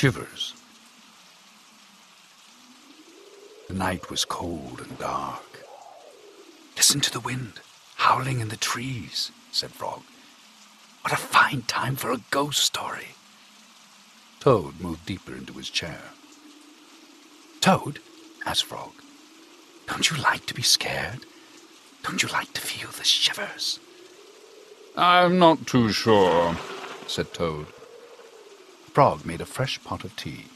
Shivers. The night was cold and dark. "Listen to the wind, howling in the trees," said Frog. "What a fine time for a ghost story." Toad moved deeper into his chair. "Toad," asked Frog, "don't you like to be scared? Don't you like to feel the shivers?" "I'm not too sure," said Toad. Frog made a fresh pot of tea.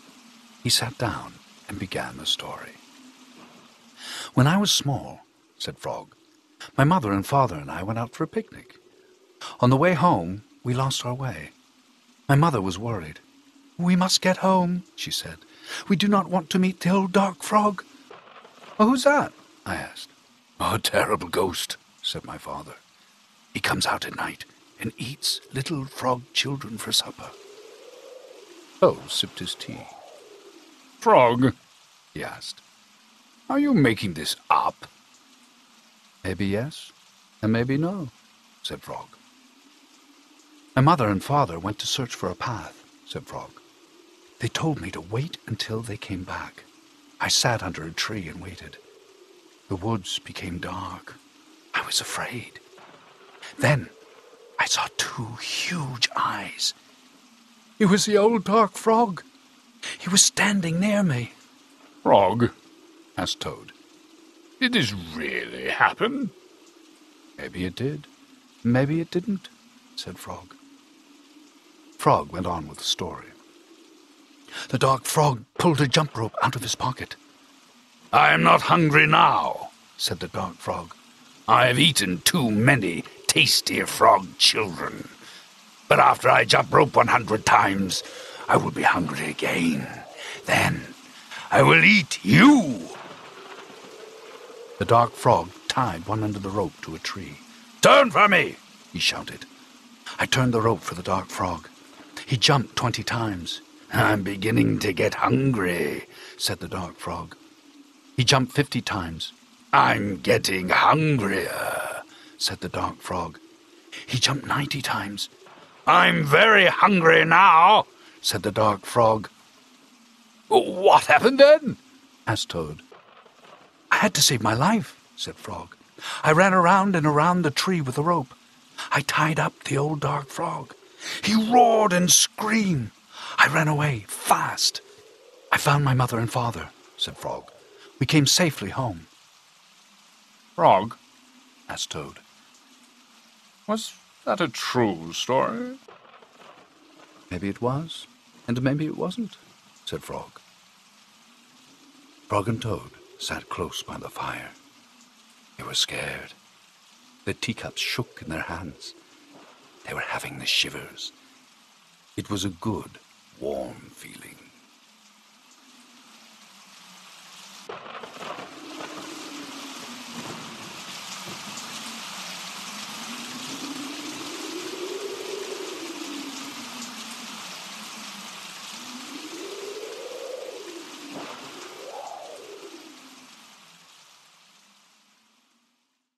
He sat down and began the story. "When I was small," said Frog, "my mother and father and I went out for a picnic. On the way home, we lost our way. My mother was worried. 'We must get home,' she said. 'We do not want to meet the old dark frog.' 'Oh, who's that?' I asked. 'A terrible ghost,' said my father. 'He comes out at night and eats little frog children for supper.'" Toad sipped his tea. "Frog," he asked, "are you making this up?" "Maybe yes, and maybe no," said Frog. "My mother and father went to search for a path," said Frog. "They told me to wait until they came back. I sat under a tree and waited. The woods became dark. I was afraid. Then I saw two huge eyes. It was the old dark frog. He was standing near me." "Frog," asked Toad, "did this really happen?" "Maybe it did, maybe it didn't," said Frog. Frog went on with the story. "The dark frog pulled a jump rope out of his pocket. 'I am not hungry now,' said the dark frog. 'I have eaten too many tasty frog children. But after I jump rope 100 times, I will be hungry again. Then I will eat you.' The dark frog tied one end of the rope to a tree. 'Turn for me!' he shouted. I turned the rope for the dark frog. He jumped 20 times. 'I'm beginning to get hungry,' said the dark frog. He jumped 50 times. 'I'm getting hungrier,' said the dark frog. He jumped 90 times. 'I'm very hungry now,' said the dark frog. "What happened then?" asked Toad. "I had to save my life," said Frog. "I ran around and around the tree with the rope. I tied up the old dark frog. He roared and screamed. I ran away, fast. I found my mother and father," said Frog. "We came safely home." "Frog," asked Toad, "was that a true story?" "Maybe it was, and maybe it wasn't," said Frog. Frog and Toad sat close by the fire. They were scared. The teacups shook in their hands. They were having the shivers. It was a good, warm feeling.